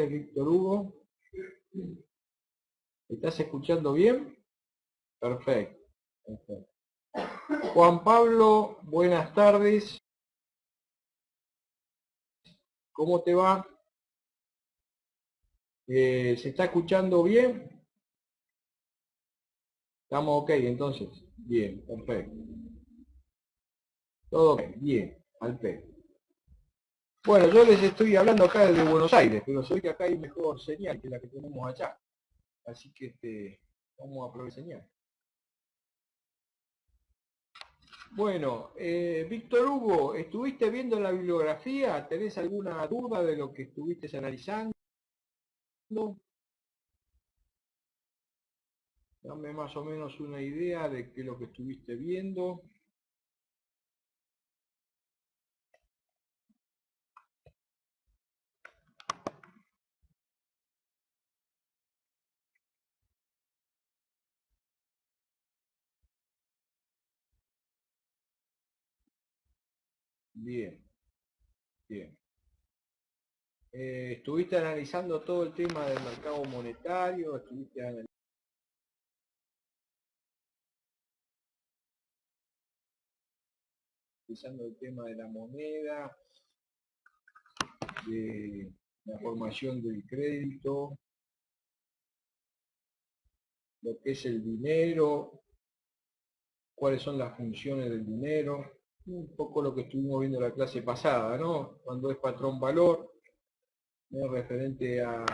tardes, Víctor Hugo. ¿Me estás escuchando bien? Perfecto. Perfecto. Juan Pablo, buenas tardes. ¿Cómo te va? ¿Se está escuchando bien? Estamos ok, entonces. Bien, perfecto. Todo ok, bien, al pedo. Bueno, yo les estoy hablando acá desde Buenos Aires, pero sé que acá hay mejor señal que la que tenemos allá. Así que vamos a aprovechar señal. Bueno, Víctor Hugo, ¿estuviste viendo la bibliografía? ¿Tenés alguna duda de lo que estuviste analizando? Dame más o menos una idea de qué es lo que estuviste viendo. Bien, bien. ¿Estuviste analizando todo el tema del mercado monetario? ¿Estuviste analizando el tema de la moneda, de la formación del crédito, lo que es el dinero, cuáles son las funciones del dinero? Un poco lo que estuvimos viendo en la clase pasada, ¿no? Cuando es patrón valor, es referente a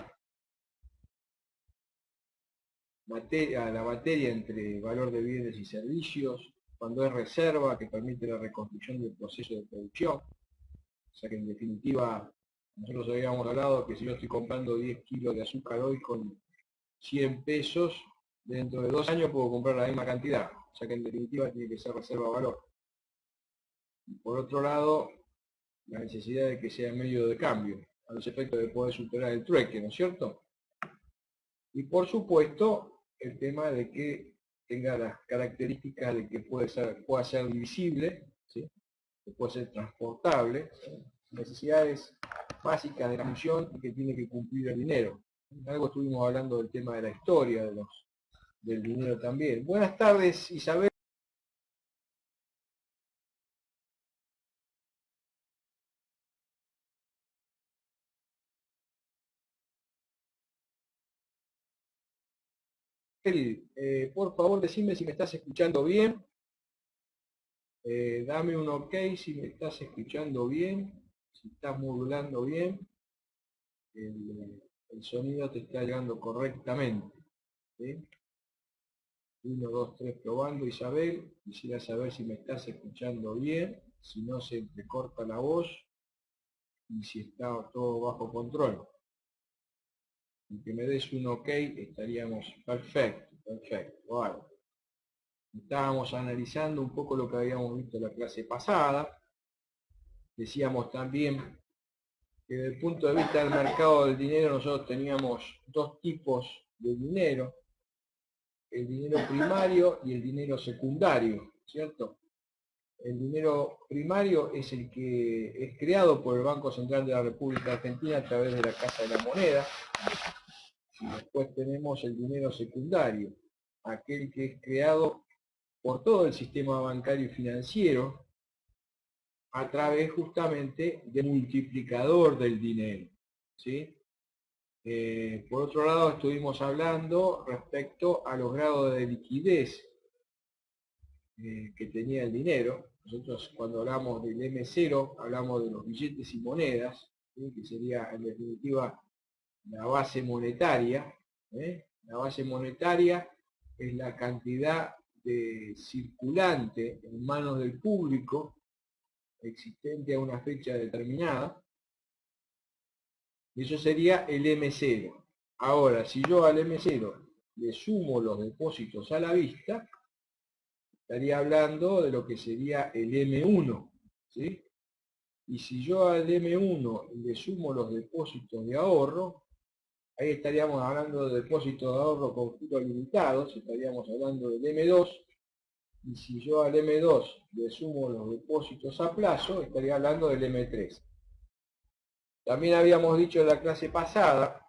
la materia entre valor de bienes y servicios, cuando es reserva, que permite la reconstrucción del proceso de producción. O sea que en definitiva, nosotros habíamos hablado que si yo estoy comprando 10 kilos de azúcar hoy con 100 pesos, dentro de 2 años puedo comprar la misma cantidad. O sea que en definitiva tiene que ser reserva valor. Y por otro lado, la necesidad de que sea medio de cambio, a los efectos de poder superar el trueque, ¿no es cierto? Y por supuesto, el tema de que tenga las características de que pueda ser divisible, ¿sí? Que puede ser transportable, ¿sí? Necesidades básicas de la función y que tiene que cumplir el dinero. Algo estuvimos hablando del tema de la historia del dinero también. Buenas tardes, Isabel. Por favor, decime si me estás escuchando bien. Dame un ok si me estás escuchando bien, si estás modulando bien, el sonido te está llegando correctamente. ¿Sí? 1, 2, 3, probando, Isabel. Quisiera saber si me estás escuchando bien, si no se te corta la voz y si está todo bajo control. Y que me des un ok, estaríamos perfecto, perfecto. Vale. Estábamos analizando un poco lo que habíamos visto en la clase pasada. Decíamos también que desde el punto de vista del mercado del dinero nosotros teníamos dos tipos de dinero, el dinero primario y el dinero secundario, ¿cierto? El dinero primario es el que es creado por el Banco Central de la República Argentina a través de la Casa de la Moneda. Y después tenemos el dinero secundario, aquel que es creado por todo el sistema bancario y financiero a través justamente del multiplicador del dinero, ¿sí? Por otro lado, estuvimos hablando respecto a los grados de liquidez que tenía el dinero. Nosotros cuando hablamos del M0 hablamos de los billetes y monedas, ¿sí? Que sería en definitiva la base monetaria. La base monetaria es la cantidad de circulante en manos del público existente a una fecha determinada. Eso sería el M0. Ahora, si yo al M0 le sumo los depósitos a la vista, estaría hablando de lo que sería el M1, ¿sí? Y si yo al M1 le sumo los depósitos de ahorro, ahí estaríamos hablando de depósitos de ahorro con giros limitados, estaríamos hablando del M2, y si yo al M2 le sumo los depósitos a plazo, estaría hablando del M3. También habíamos dicho en la clase pasada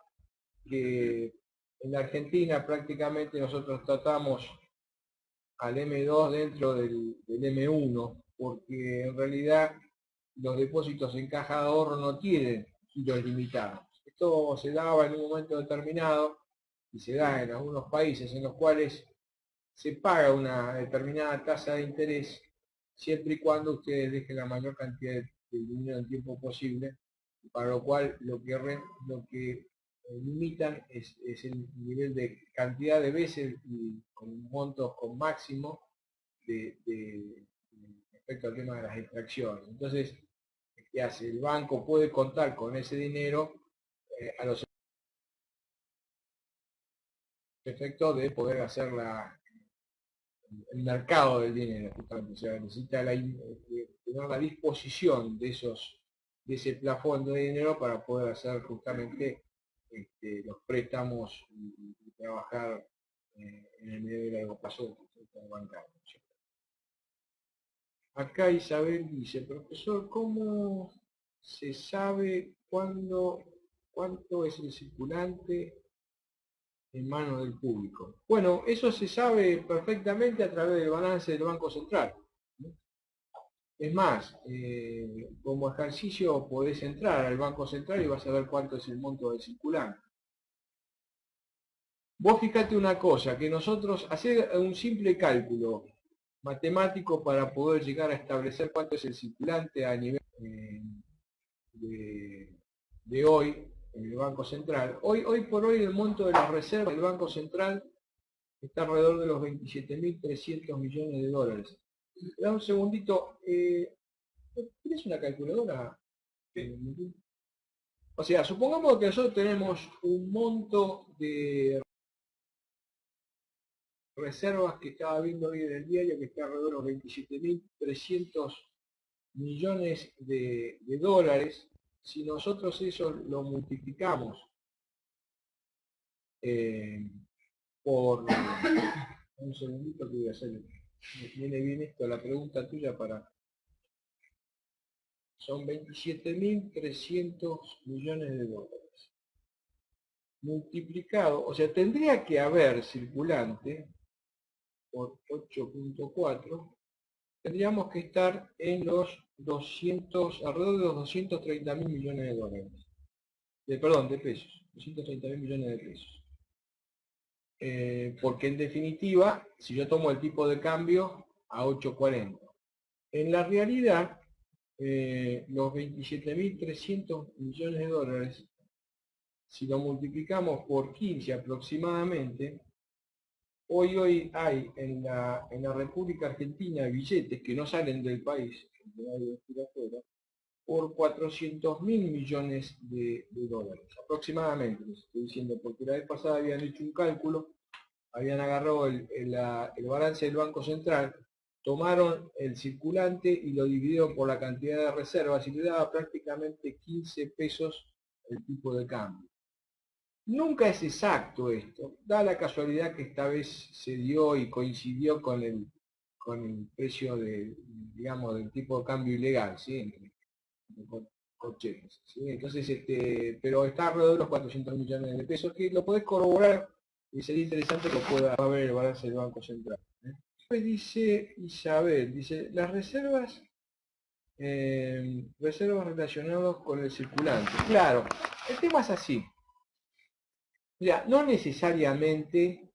que en la Argentina prácticamente nosotros tratamos al M2 dentro del M1, porque en realidad los depósitos en caja de ahorro no tienen giros limitados. Esto se daba en un momento determinado y se da en algunos países en los cuales se paga una determinada tasa de interés siempre y cuando ustedes dejen la mayor cantidad de dinero en tiempo posible, para lo cual lo que limitan es el nivel de cantidad de veces y con montos con máximo respecto al tema de las extracciones. Entonces, ¿qué hace? El banco puede contar con ese dinero a los efectos de poder hacer el mercado del dinero, justamente. O sea, necesita tener la disposición de ese plafón de dinero para poder hacer justamente los préstamos y trabajar en el medio de largo plazo del bancario. Acá Isabel dice, profesor, ¿cómo se sabe cuánto es el circulante en manos del público? Bueno, eso se sabe perfectamente a través del balance del Banco Central. Es más, como ejercicio podés entrar al Banco Central y vas a ver cuánto es el monto del circulante. Vos fíjate una cosa, que nosotros hacer un simple cálculo matemático para poder llegar a establecer cuánto es el circulante a nivel de hoy en el Banco Central. Hoy por hoy el monto de las reservas del Banco Central está alrededor de los 27.300 millones de dólares. Da un segundito, ¿tienes una calculadora? Sí. O sea, supongamos que nosotros tenemos un monto de reservas que estaba viendo hoy en el diario que está alrededor de los 27.300 millones de dólares. Si nosotros eso lo multiplicamos por un segundito que voy a hacer, viene bien esto, la pregunta tuya son 27.300 millones de dólares. Multiplicado, o sea, tendría que haber circulante por 8.4, tendríamos que estar en los 200, alrededor de los 230.000 millones de dólares. Perdón, de pesos, 230.000 millones de pesos. Porque en definitiva, si yo tomo el tipo de cambio a 8.40, en la realidad, los 27.300 millones de dólares, si lo multiplicamos por 15 aproximadamente, hoy hay en la República Argentina billetes que no salen del país, por 400.000 millones de dólares, aproximadamente, les estoy diciendo, porque la vez pasada habían hecho un cálculo, habían agarrado el balance del Banco Central, tomaron el circulante y lo dividieron por la cantidad de reservas y le daba prácticamente 15 pesos el tipo de cambio. Nunca es exacto esto, da la casualidad que esta vez se dio y coincidió con el precio digamos, del tipo de cambio ilegal, ¿sí? Cheques, ¿sí? Entonces, pero está alrededor de los 400 millones de pesos, que lo podés corroborar y sería interesante que pueda ver el balance del Banco Central. Después dice Isabel, dice, las reservas relacionadas con el circulante. Claro, el tema es así. Mira, no necesariamente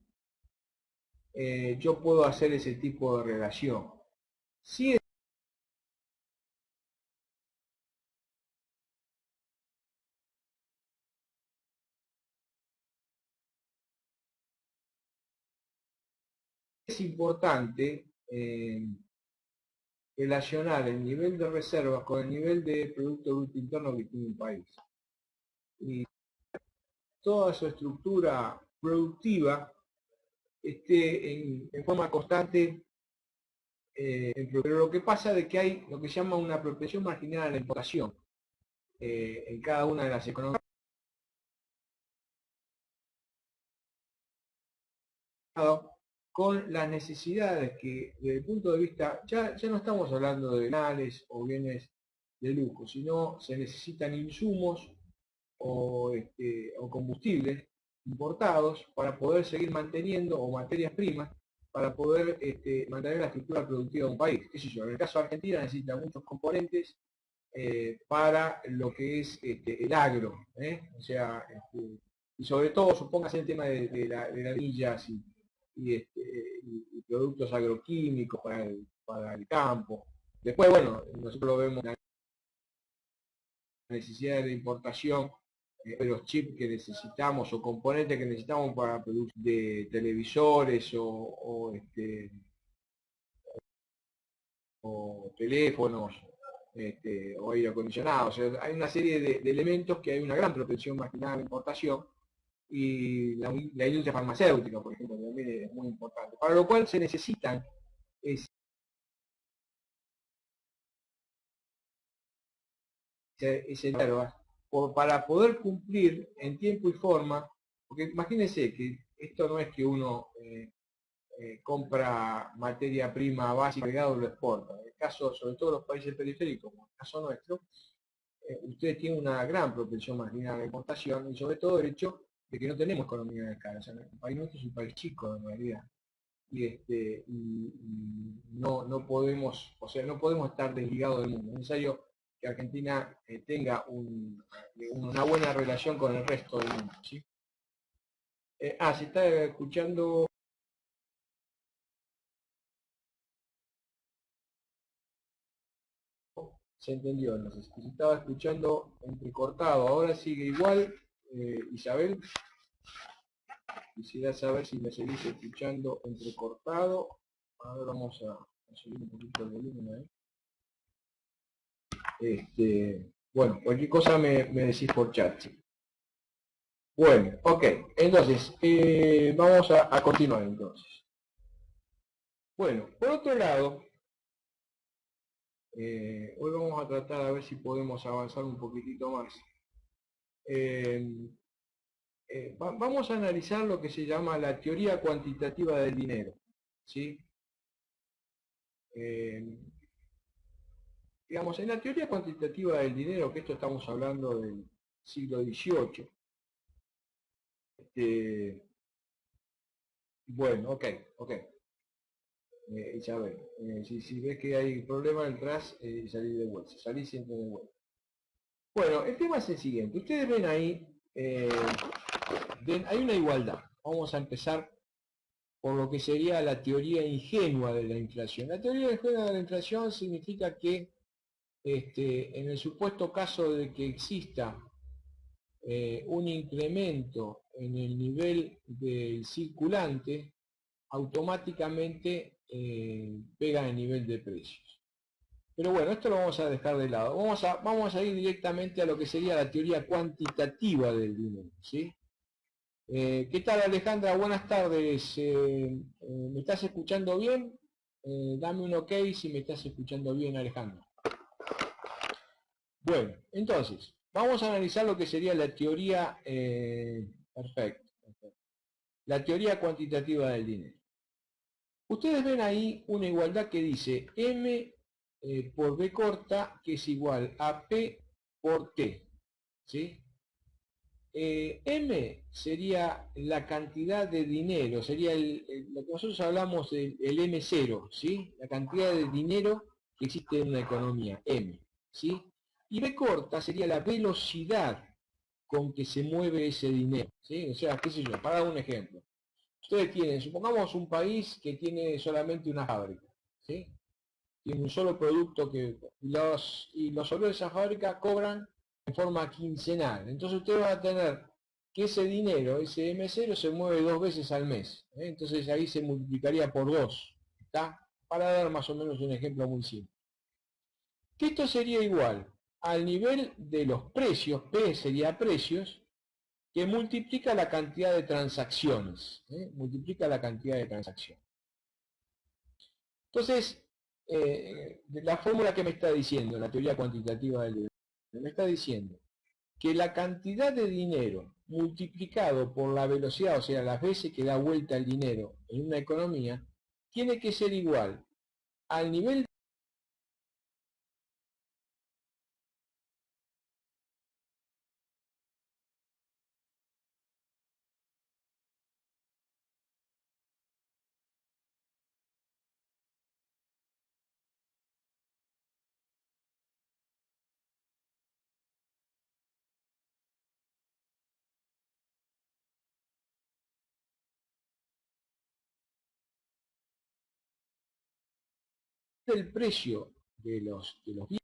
yo puedo hacer ese tipo de relación. Sí es importante relacionar el nivel de reservas con el nivel de Producto Bruto Interno que tiene un país. Y toda su estructura productiva esté en forma constante, pero lo que pasa es que hay lo que se llama una apropiación marginal a la importación en cada una de las economías. Con las necesidades que desde el punto de vista, ya no estamos hablando de bienes o bienes de lujo, sino se necesitan insumos o combustibles importados para poder seguir manteniendo, o materias primas, para poder mantener la estructura productiva de un país. ¿Qué sé yo? En el caso de Argentina necesita muchos componentes para lo que es el agro, o sea, y sobre todo, supóngase el tema de las villas y productos agroquímicos para el campo. Después, bueno, nosotros lo vemos la necesidad de importación de los chips que necesitamos o componentes que necesitamos para producir de televisores o teléfonos o aire acondicionado. O sea, hay una serie de elementos que hay una gran propensión más que nada de importación, y la industria farmacéutica, por ejemplo, también es muy importante. Para lo cual se necesitan para poder cumplir en tiempo y forma, porque imagínense que esto no es que uno compra materia prima básica y lo exporta. En el caso, sobre todo los países periféricos, como el caso nuestro, ustedes tienen una gran propensión marginal a la importación, y sobre todo el hecho de que no tenemos economía de escala. O sea, el país nuestro es un país chico en realidad. Y no podemos, o sea, no podemos estar desligados del mundo. Es necesario que Argentina tenga una buena relación con el resto del mundo, ¿sí? Se está escuchando. Se entendió, entonces. Se estaba escuchando entrecortado. Ahora sigue igual. Isabel, quisiera saber si me seguís escuchando entrecortado. Ahora vamos a subir un poquito el volumen ahí. Bueno, cualquier cosa me decís por chat. ¿Sí? Bueno, ok. Entonces, vamos a continuar entonces. Bueno, por otro lado, hoy vamos a tratar a ver si podemos avanzar un poquitito más. Vamos a analizar lo que se llama la teoría cuantitativa del dinero, ¿sí? Digamos, en la teoría cuantitativa del dinero, que esto estamos hablando del siglo XVIII, bueno, ok. Isabel, si ves que hay problema detrás, salí de vuelta, salí siempre de vuelta. Bueno, el tema es el siguiente. Ustedes ven ahí, hay una igualdad. Vamos a empezar por lo que sería la teoría ingenua de la inflación. La teoría ingenua de la inflación significa que en el supuesto caso de que exista un incremento en el nivel del circulante, automáticamente pega en el nivel de precios. Pero bueno, esto lo vamos a dejar de lado. Vamos a ir directamente a lo que sería la teoría cuantitativa del dinero, ¿sí? ¿Qué tal, Alejandra? Buenas tardes. ¿Me estás escuchando bien? Dame un ok si me estás escuchando bien, Alejandra. Bueno, entonces, vamos a analizar lo que sería la teoría, perfecto, la teoría cuantitativa del dinero. Ustedes ven ahí una igualdad que dice M por B corta, que es igual a P por T, ¿sí? M sería la cantidad de dinero, sería lo que nosotros hablamos del M0, ¿sí? La cantidad de dinero que existe en una economía, M, ¿sí? Y B corta sería la velocidad con que se mueve ese dinero, ¿sí? O sea, qué sé yo, para dar un ejemplo. Ustedes tienen, supongamos un país que tiene solamente una fábrica, ¿sí? Tiene un solo producto y los obreros de esa fábrica cobran en forma quincenal. Entonces usted va a tener que ese dinero, ese M0, se mueve 2 veces al mes. Entonces ahí se multiplicaría por 2. ¿Está? Para dar más o menos un ejemplo muy simple. Que esto sería igual al nivel de los precios, P sería precios, que multiplica la cantidad de transacciones. Multiplica la cantidad de transacciones. Entonces, la fórmula que me está diciendo, la teoría cuantitativa del dinero, me está diciendo que la cantidad de dinero multiplicado por la velocidad, o sea, las veces que da vuelta el dinero en una economía, tiene que ser igual al nivel del precio de los bienes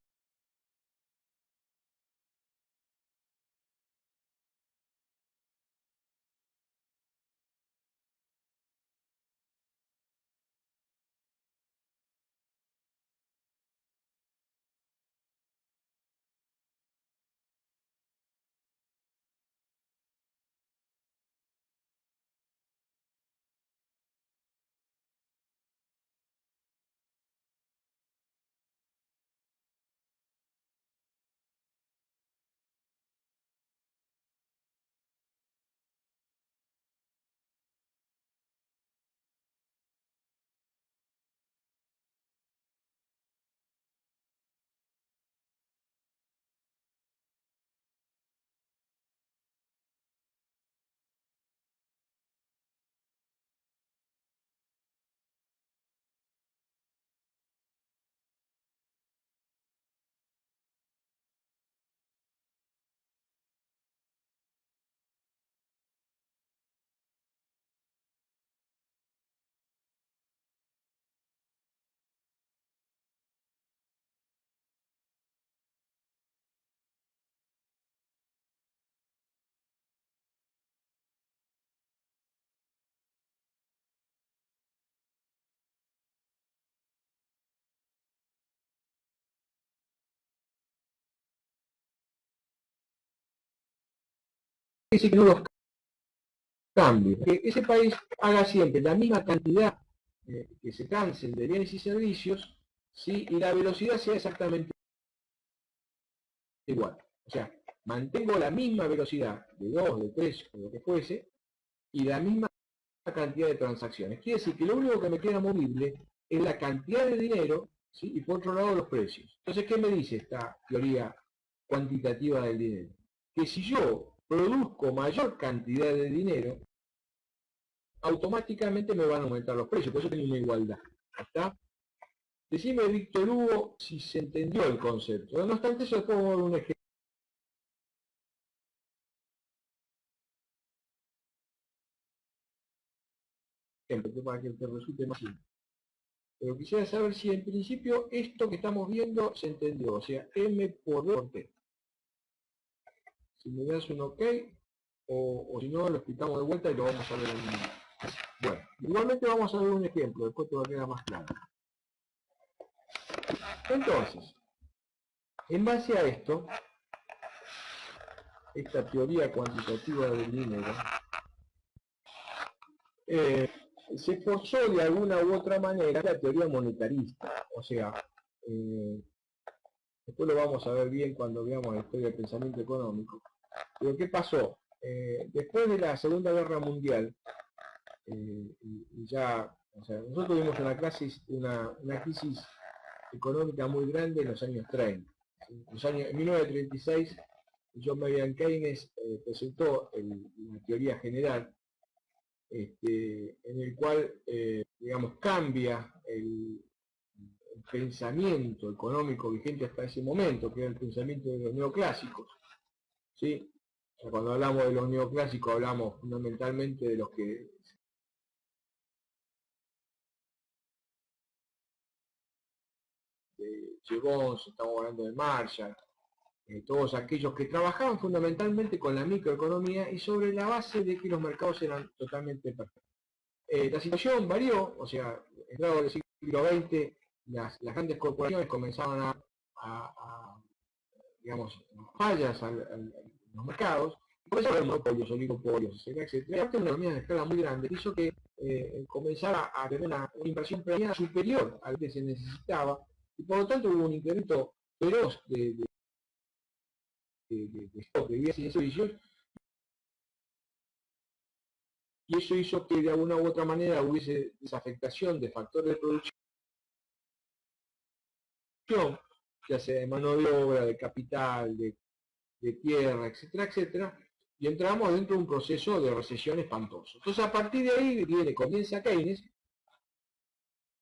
que no los cambie, que ese país haga siempre la misma cantidad que se cancel de bienes y servicios, ¿sí? Y la velocidad sea exactamente igual. O sea, mantengo la misma velocidad de 2, de 3 o lo que fuese, y la misma cantidad de transacciones. Quiere decir que lo único que me queda movible es la cantidad de dinero, ¿sí? Y por otro lado los precios. Entonces, ¿qué me dice esta teoría cuantitativa del dinero? Que si yo produzco mayor cantidad de dinero, automáticamente me van a aumentar los precios, por eso tengo una igualdad. ¿Está? Decime, Víctor Hugo, si se entendió el concepto. No obstante, eso después vamos a ver un ejemplo para que te resulte más simple. Pero quisiera saber si en principio esto que estamos viendo se entendió, o sea, M por D por T. Si me das un OK, o si no, lo explicamos de vuelta y lo vamos a ver en un minuto. Bueno, igualmente vamos a ver un ejemplo, después te va a quedar más claro. Entonces, en base a esto, esta teoría cuantitativa del dinero, se esforzó de alguna u otra manera la teoría monetarista, o sea, después lo vamos a ver bien cuando veamos la historia del pensamiento económico. Pero ¿qué pasó? Después de la Segunda Guerra Mundial, ya, o sea, nosotros tuvimos una crisis económica muy grande en los años 30. En 1936, John Maynard Keynes presentó la teoría general, en el cual, digamos, cambia el pensamiento económico vigente hasta ese momento, que era el pensamiento de los neoclásicos, ¿sí? O sea, cuando hablamos de los neoclásicos hablamos fundamentalmente de los que Jevons, estamos hablando de Marshall, todos aquellos que trabajaban fundamentalmente con la microeconomía y sobre la base de que los mercados eran totalmente perfectos. La situación varió, o sea, entrado el siglo XX, las grandes corporaciones comenzaban a digamos, fallas a los mercados, por eso hay monopolios, oligopolios, etcétera, etcétera. Y aparte una economía de escala muy grande hizo que comenzara a tener una inversión premiada superior a lo que se necesitaba, y por lo tanto hubo un incremento feroz stock de bienes y de servicios, y eso hizo que de alguna u otra manera hubiese desafectación de factores de producción, ya sea de mano de obra, de capital, de tierra, etcétera, etcétera, y entramos dentro de un proceso de recesión espantoso. Entonces, a partir de ahí comienza Keynes,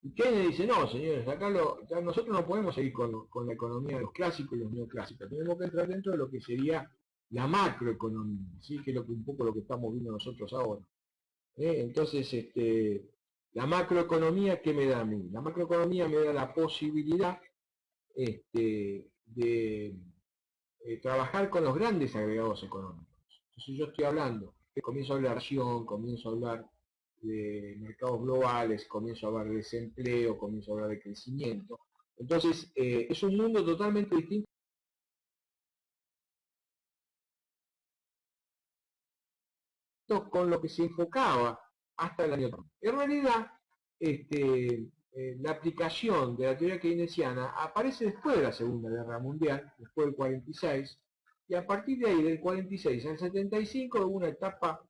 y Keynes dice, no, señores, ya nosotros no podemos seguir con la economía de los clásicos y los neoclásicos, tenemos que entrar dentro de lo que sería la macroeconomía, ¿sí? Que es un poco lo que estamos viendo nosotros ahora. Entonces, La macroeconomía, ¿qué me da a mí? La macroeconomía me da la posibilidad de trabajar con los grandes agregados económicos. Entonces yo estoy hablando, comienzo a hablar de acción, comienzo a hablar de mercados globales, comienzo a hablar de desempleo, comienzo a hablar de crecimiento. Entonces es un mundo totalmente distinto con lo que se enfocaba hasta el año 30. En realidad, la aplicación de la teoría keynesiana aparece después de la Segunda Guerra Mundial, después del 46, y a partir de ahí, del 46 al 75, hubo una etapa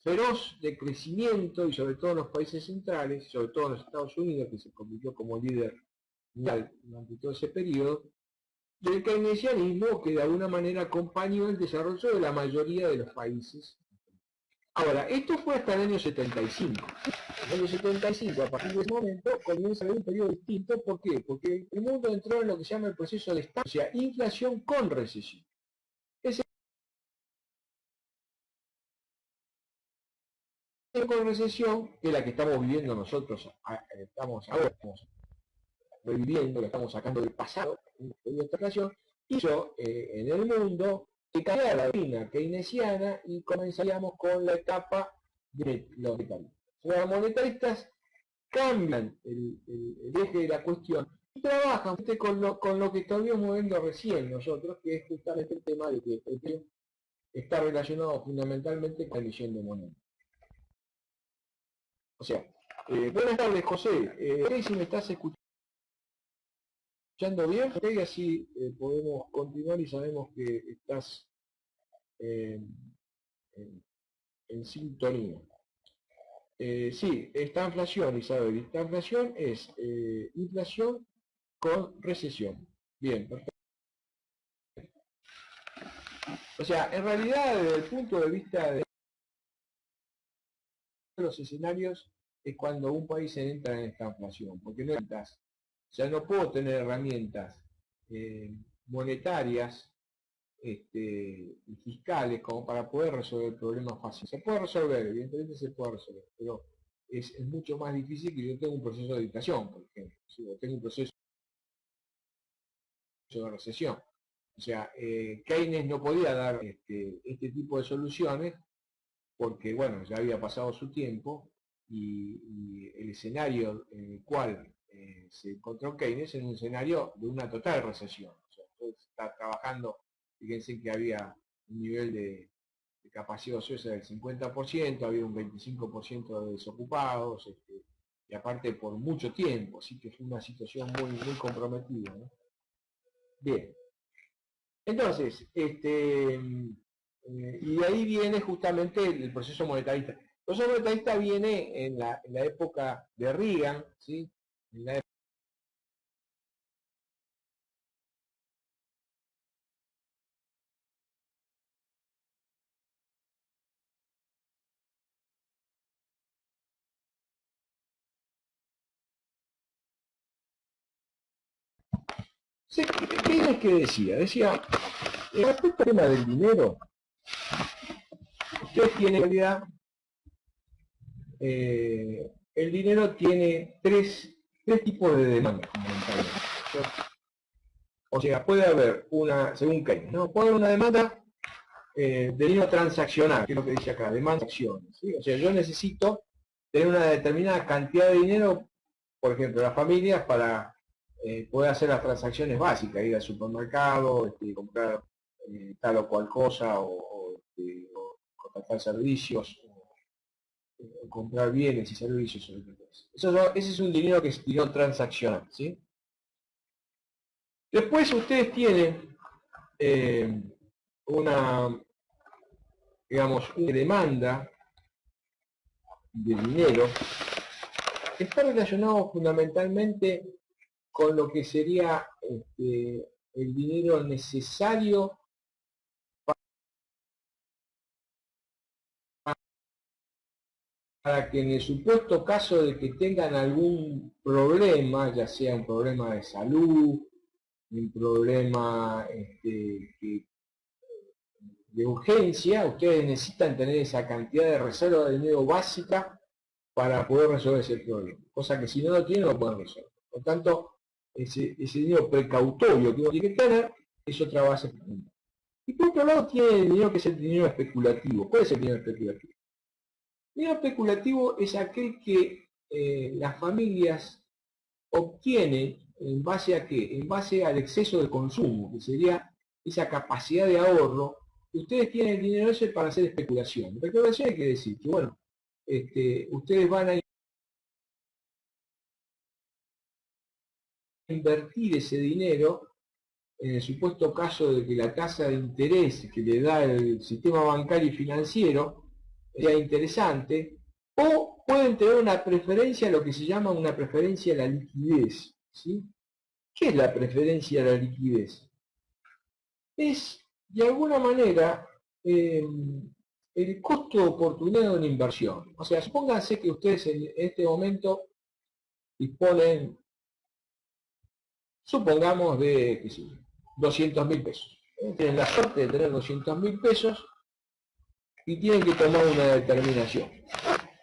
feroz de crecimiento, y sobre todo en los países centrales, sobre todo en los Estados Unidos, que se convirtió como líder mundial durante todo ese periodo, y el keynesianismo que de alguna manera acompañó el desarrollo de la mayoría de los países. Ahora, esto fue hasta el año 75. En el año 75, a partir de ese momento, comienza a haber un periodo distinto. ¿Por qué? Porque el mundo entró en lo que se llama el proceso de estancia, o sea, inflación con recesión. Ese con recesión, que es la que estamos viviendo nosotros, estamos reviviendo, la estamos sacando del pasado, en esta ocasión, hizo en el mundo que cambiara la doctrina keynesiana y comenzaríamos con la etapa de los monetaristas. Los monetaristas cambian el eje de la cuestión y trabajan con lo que estamos viendo recién nosotros, que es justamente el tema de que el precio está relacionado fundamentalmente con la emisión de moneda. O sea, buenas tardes, José. Si me estás escuchando bien, y así podemos continuar y sabemos que estás en sintonía. Sí, esta inflación, Isabel, esta inflación es inflación con recesión. Bien, perfecto. O sea, en realidad, desde el punto de vista de los escenarios, es cuando un país entra en esta inflación, porque no hay herramientas. O sea, no puedo tener herramientas monetarias y fiscales como para poder resolver el problema fácil. Se puede resolver, evidentemente se puede resolver, pero es mucho más difícil que yo tenga un proceso de inflación, por ejemplo, si yo tengo un proceso de recesión. O sea, Keynes no podía dar este tipo de soluciones porque, bueno, ya había pasado su tiempo y el escenario en el cual se encontró Keynes en un escenario de una total recesión. O sea, está trabajando, fíjense que había un nivel de capacidad ociosa del 50%, había un 25% de desocupados, y aparte por mucho tiempo, así que fue una situación muy, muy comprometida, ¿no? Bien, entonces, y de ahí viene justamente el proceso monetarista. El proceso monetarista viene en la época de Reagan, ¿sí? En la ¿Qué es que decía? Decía, respecto al tema del dinero, usted tiene en realidad, el dinero tiene tres tipos de demandas fundamentalmente. O sea, puede haber una, según Keynes, ¿no? Puede haber una demanda de dinero transaccional, que es lo que dice acá, demanda de acciones, ¿sí? O sea, yo necesito tener una determinada cantidad de dinero, por ejemplo, las familias, para poder hacer las transacciones básicas, ir al supermercado, comprar tal o cual cosa, o contratar servicios, o comprar bienes y servicios. Ese es un dinero que es dinero transaccional, ¿sí? Después ustedes tienen una, digamos, una demanda de dinero que está relacionado fundamentalmente con lo que sería el dinero necesario para que en el supuesto caso de que tengan algún problema, ya sea un problema de salud, un problema de urgencia, ustedes necesitan tener esa cantidad de reserva de dinero básica para poder resolver ese problema. Cosa que si no lo tiene, no lo pueden resolver. Por tanto, ese dinero precautorio que uno tiene que tener es otra base fundamental. Y por otro lado tiene el dinero que es el dinero especulativo. ¿Cuál es el dinero especulativo? El dinero especulativo es aquel que las familias obtienen en base a qué? En base al exceso de consumo, que sería esa capacidad de ahorro. Ustedes tienen el dinero ese para hacer especulación. Especulación quiere decir que, bueno, ustedes van a invertir ese dinero en el supuesto caso de que la tasa de interés que le da el sistema bancario y financiero sea interesante, o pueden tener una preferencia, lo que se llama una preferencia a la liquidez. ¿Sí? ¿Qué es la preferencia a la liquidez? Es, de alguna manera, el costo de oportunidad de una inversión. O sea, supónganse que ustedes en este momento disponen, supongamos, de, qué sé yo, 200.000 pesos. Tienen la suerte de tener 200.000 pesos y tienen que tomar una determinación.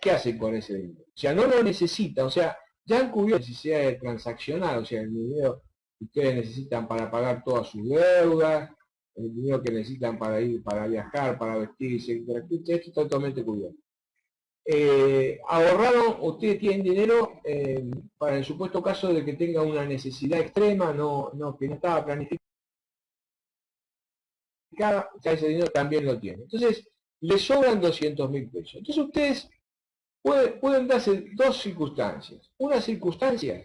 ¿Qué hacen con ese dinero? O sea, no lo necesitan, o sea, ya han cubierto la necesidad de transaccionar, o sea, el dinero que ustedes necesitan para pagar todas sus deudas, el dinero que necesitan para ir, para viajar, para vestirse, etc. Esto está totalmente cubierto. Ahorraron, ustedes tienen dinero para el supuesto caso de que tenga una necesidad extrema, que no estaba planificada, ya ese dinero también lo tiene. Entonces, le sobran 200.000 pesos. Entonces ustedes pueden darse dos circunstancias. Una circunstancia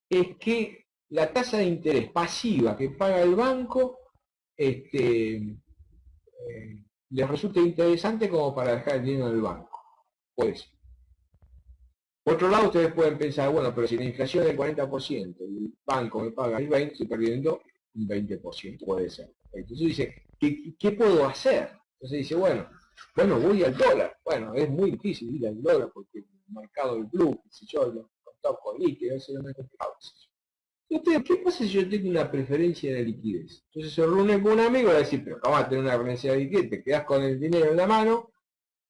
es que la tasa de interés pasiva que paga el banco les resulte interesante como para dejar el dinero en el banco. Pues, por otro lado, ustedes pueden pensar, bueno, pero si la inflación es del 40% y el banco me paga el 20%, estoy perdiendo un 20%, puede ser. Entonces dice, ¿qué puedo hacer? Entonces dice, bueno, voy al dólar. Bueno, es muy difícil ir al dólar porque el mercado del blue, si yo lo contado con líquido, eso no es complicado. Entonces, ¿qué pasa si yo tengo una preferencia de liquidez? Entonces se reúne con un amigo y va a decir, pero vamos a tener una preferencia de liquidez, te quedás con el dinero en la mano,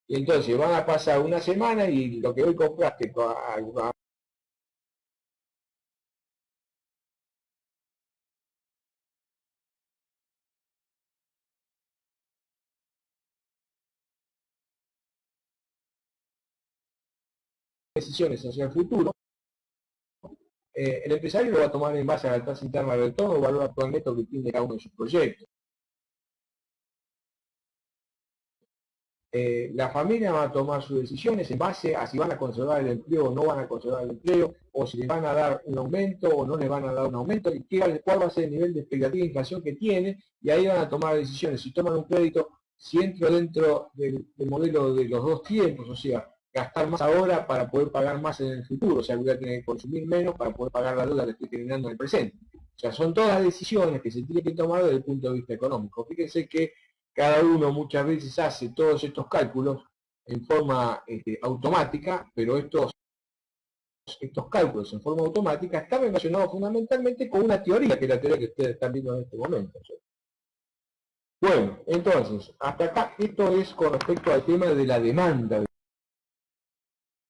y entonces van a pasar una semana y lo que hoy compraste a decisiones hacia el futuro, el empresario lo va a tomar en base a la tasa interna del retorno o valor actual neto que tiene cada uno de sus proyectos. La familia va a tomar sus decisiones en base a si van a conservar el empleo o no van a conservar el empleo, o si les van a dar un aumento o no les van a dar un aumento, y cuál va a ser el nivel de expectativa de inflación que tiene, y ahí van a tomar decisiones. Si toman un crédito, si entro dentro del modelo de los dos tiempos, o sea, gastar más ahora para poder pagar más en el futuro, o sea, voy a tener que consumir menos para poder pagar la deuda que estoy generando en el presente. O sea, son todas decisiones que se tienen que tomar desde el punto de vista económico. Fíjense que cada uno muchas veces hace todos estos cálculos en forma automática, pero estos cálculos en forma automática están relacionados fundamentalmente con una teoría, que es la teoría que ustedes están viendo en este momento. Bueno, entonces, hasta acá esto es con respecto al tema de la demanda de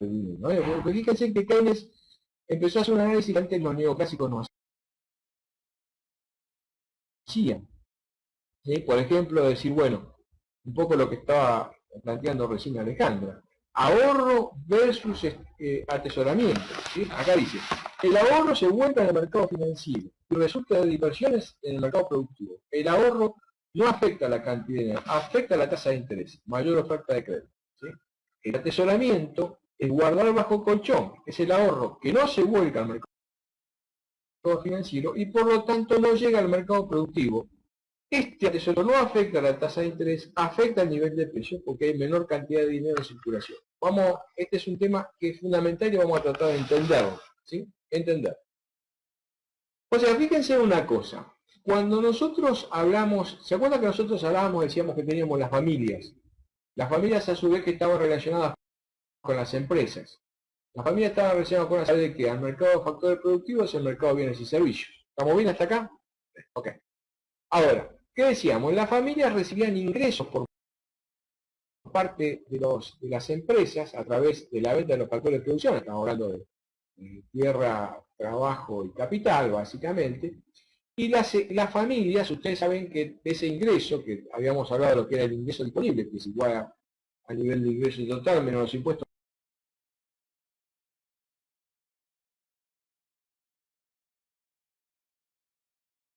dinero, ¿no? Porque fíjense que Keynes empezó a hacer un análisis que antes los neoclásicos no hacían. ¿Sí? Por ejemplo, decir, bueno, un poco lo que estaba planteando recién Alejandra, ahorro versus atesoramiento. ¿Sí? Acá dice, el ahorro se vuelve en el mercado financiero y resulta de inversiones en el mercado productivo. El ahorro no afecta a la cantidad de dinero, afecta a la tasa de interés, mayor oferta de crédito. ¿Sí? El atesoramiento es guardar bajo colchón, es el ahorro que no se vuelca al mercado financiero y por lo tanto no llega al mercado productivo. Este tesoro no afecta a la tasa de interés, afecta al nivel de precio porque hay menor cantidad de dinero en circulación. Este es un tema que es fundamental y vamos a tratar de entenderlo. ¿Sí? Entender. O sea, fíjense una cosa. Cuando nosotros hablamos, ¿se acuerdan que nosotros hablábamos, decíamos que teníamos las familias? Las familias a su vez que estaban relacionadas con las empresas. Las familias estaban relacionadas con la saber de que al mercado de factores productivos es el mercado de bienes y servicios. ¿Estamos bien hasta acá? Ok. Ahora, ¿qué decíamos? Las familias recibían ingresos por parte de las empresas a través de la venta de los factores de producción, estamos hablando de tierra, trabajo y capital, básicamente, y las familias, ustedes saben que ese ingreso, que habíamos hablado de lo que era el ingreso disponible, que es igual a nivel de ingreso total menos los impuestos,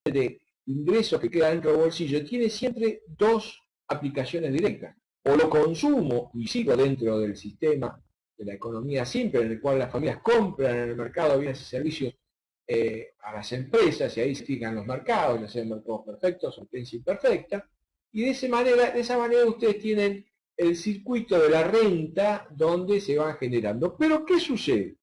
de ingresos que quedan dentro del bolsillo, tiene siempre dos aplicaciones directas. O lo consumo y sigo dentro del sistema de la economía simple, en el cual las familias compran en el mercado bienes y servicios a las empresas, y ahí se fijan los mercados, ya sean mercados perfectos o potencia imperfecta, y de esa manera ustedes tienen el circuito de la renta donde se van generando. Pero ¿qué sucede?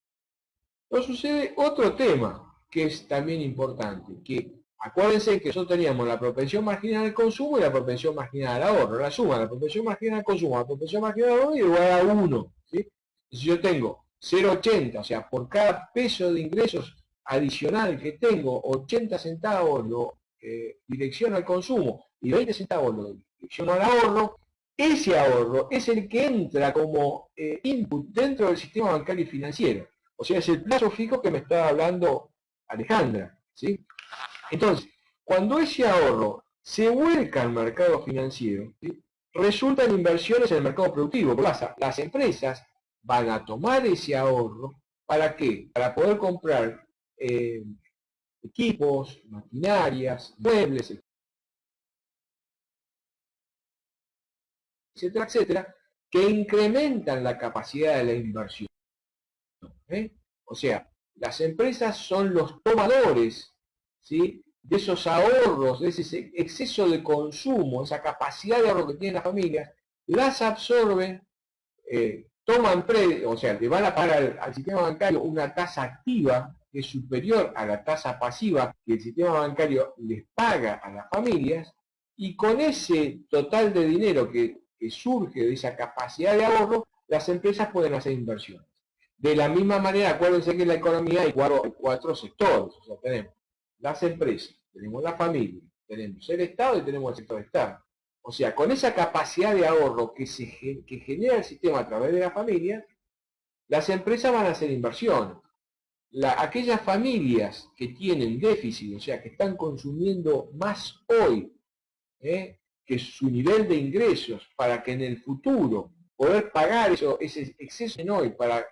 Nos sucede otro tema que es también importante, que acuérdense que nosotros teníamos la propensión marginal al consumo y la propensión marginal al ahorro. La suma de la propensión marginal al consumo, la propensión marginal al ahorro es igual a 1. ¿Sí? Si yo tengo 0,80, o sea, por cada peso de ingresos adicional que tengo, 80 centavos lo direcciono al consumo y 20 centavos lo direcciono al ahorro, ese ahorro es el que entra como input dentro del sistema bancario y financiero. O sea, es el plazo fijo que me estaba hablando Alejandra, ¿sí? Entonces, cuando ese ahorro se vuelca al mercado financiero, ¿sí? Resultan inversiones en el mercado productivo. Las empresas van a tomar ese ahorro, ¿para qué? Para poder comprar equipos, maquinarias, muebles, etcétera, etcétera, que incrementan la capacidad de la inversión. ¿Eh? O sea, las empresas son los tomadores, ¿sí?, de esos ahorros, de ese exceso de consumo, esa capacidad de ahorro que tienen las familias, las absorben, toman o sea, le van a pagar al sistema bancario una tasa activa que es superior a la tasa pasiva que el sistema bancario les paga a las familias, y con ese total de dinero que surge de esa capacidad de ahorro, las empresas pueden hacer inversiones. De la misma manera, acuérdense que en la economía hay cuatro sectores. O sea, tenemos las empresas, tenemos la familia, tenemos el Estado y tenemos el sector Estado. O sea, con esa capacidad de ahorro que genera el sistema a través de la familia, las empresas van a hacer inversiones. Aquellas familias que tienen déficit, o sea, que están consumiendo más hoy que su nivel de ingresos, para que en el futuro poder pagar ese exceso en hoy, para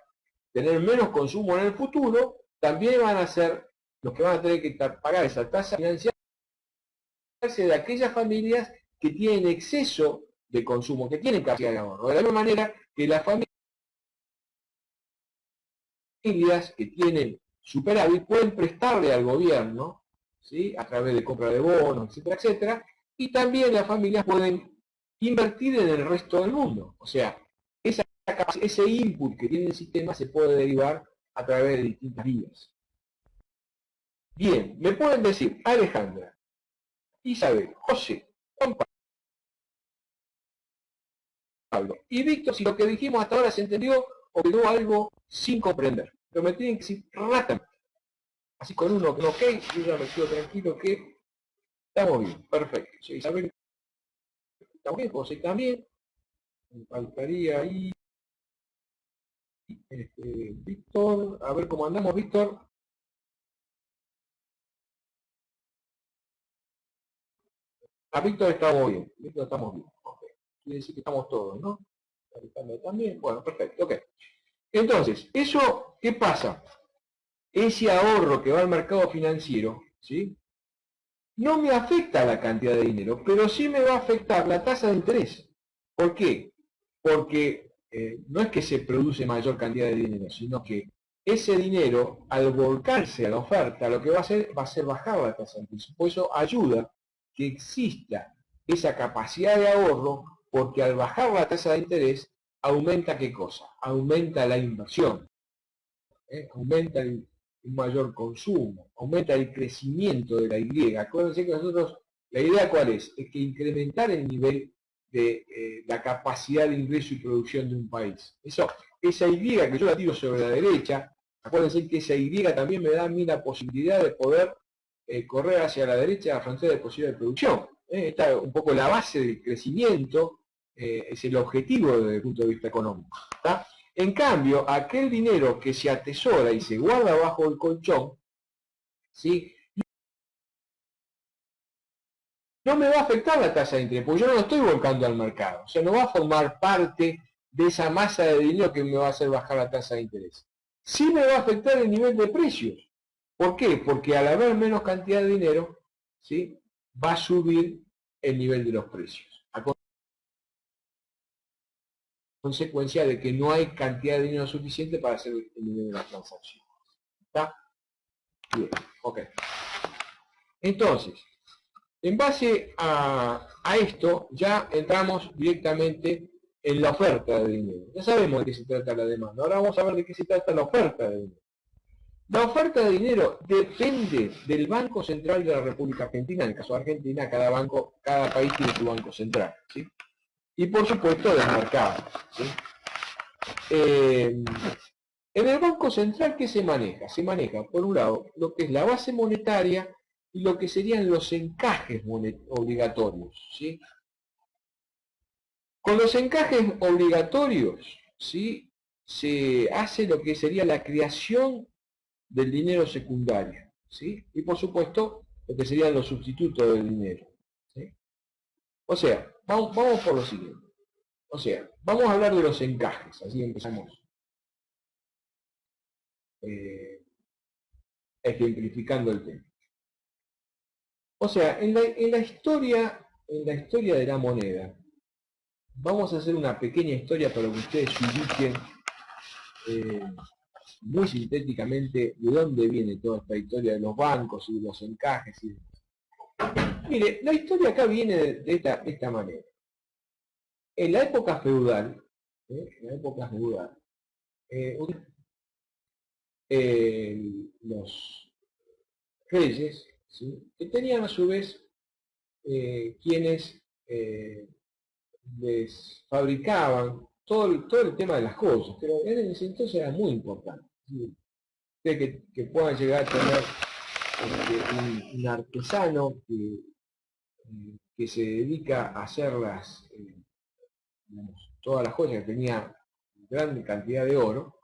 tener menos consumo en el futuro, también van a ser los que van a tener que pagar esa tasa financiera de aquellas familias que tienen exceso de consumo, que tienen capacidad de ahorro. De la misma manera que las familias que tienen superávit pueden prestarle al gobierno, ¿sí?, a través de compra de bonos, etcétera, etcétera, y también las familias pueden invertir en el resto del mundo. O sea, ese input que tiene el sistema se puede derivar a través de distintas vías. Bien, me pueden decir Alejandra, Isabel, José, Juan Pablo y Víctor, si lo que dijimos hasta ahora se entendió o quedó algo sin comprender. Pero me tienen que decir rápidamente. Así con uno que no, ok, yo ya me quedo tranquilo que estamos bien. Perfecto. Sí, Isabel, estamos bien, José también. Me faltaría ahí Víctor. A ver cómo andamos, Víctor. A Víctor estamos bien. Víctor estamos bien. Okay. Quiere decir que estamos todos, ¿no? También. Bueno, perfecto. Ok. Entonces, ¿eso qué pasa? Ese ahorro que va al mercado financiero, ¿sí?, no me afecta la cantidad de dinero, pero sí me va a afectar la tasa de interés. ¿Por qué? Porque no es que se produce mayor cantidad de dinero, sino que ese dinero, al volcarse a la oferta, lo que va a hacer bajar la tasa de interés. Por eso ayuda que exista esa capacidad de ahorro, porque al bajar la tasa de interés, aumenta ¿qué cosa? Aumenta la inversión, aumenta un mayor consumo, aumenta el crecimiento de la Y. Acuérdense que nosotros, la idea cuál es que incrementar el nivel de la capacidad de ingreso y producción de un país. Esa Y que yo la tiro sobre la derecha, acuérdense que esa Y también me da a mí la posibilidad de poder correr hacia la derecha a la frontera de posibilidad de producción. Está un poco la base del crecimiento es el objetivo desde el punto de vista económico. ¿Tá? En cambio, aquel dinero que se atesora y se guarda bajo el colchón, ¿sí? No me va a afectar la tasa de interés, porque yo no lo estoy volcando al mercado. O sea, no va a formar parte de esa masa de dinero que me va a hacer bajar la tasa de interés. Sí me va a afectar el nivel de precios. ¿Por qué? Porque al haber menos cantidad de dinero, ¿sí? Va a subir el nivel de los precios. A consecuencia de que no hay cantidad de dinero suficiente para hacer el nivel de la transacción. ¿Está? Bien, ok. Entonces, en base a esto, ya entramos directamente en la oferta de dinero. Ya sabemos de qué se trata la demanda. Ahora vamos a ver de qué se trata la oferta de dinero. La oferta de dinero depende del Banco Central de la República Argentina. En el caso de Argentina, cada país tiene su Banco Central, ¿sí? Y por supuesto del mercado, ¿sí? En el Banco Central, ¿qué se maneja? Se maneja, por un lado, lo que es la base monetaria y lo que serían los encajes obligatorios, ¿sí? Con los encajes obligatorios, ¿sí? Se hace lo que sería la creación del dinero secundario, ¿sí? Y por supuesto, lo que serían los sustitutos del dinero, ¿sí? O sea, vamos por lo siguiente. O sea, vamos a hablar de los encajes, así empezamos ejemplificando el tema. O sea, en la historia de la moneda, vamos a hacer una pequeña historia para que ustedes se ubiquen muy sintéticamente de dónde viene toda esta historia de los bancos y de los encajes. Mire, la historia acá viene de esta manera. En la época feudal, los reyes, ¿sí? Que tenían a su vez quienes les fabricaban todo el tema de las cosas, pero en ese entonces era muy importante. ¿Sí? Que puedan llegar a tener un artesano que se dedica a hacer todas las joyas, que tenía gran cantidad de oro,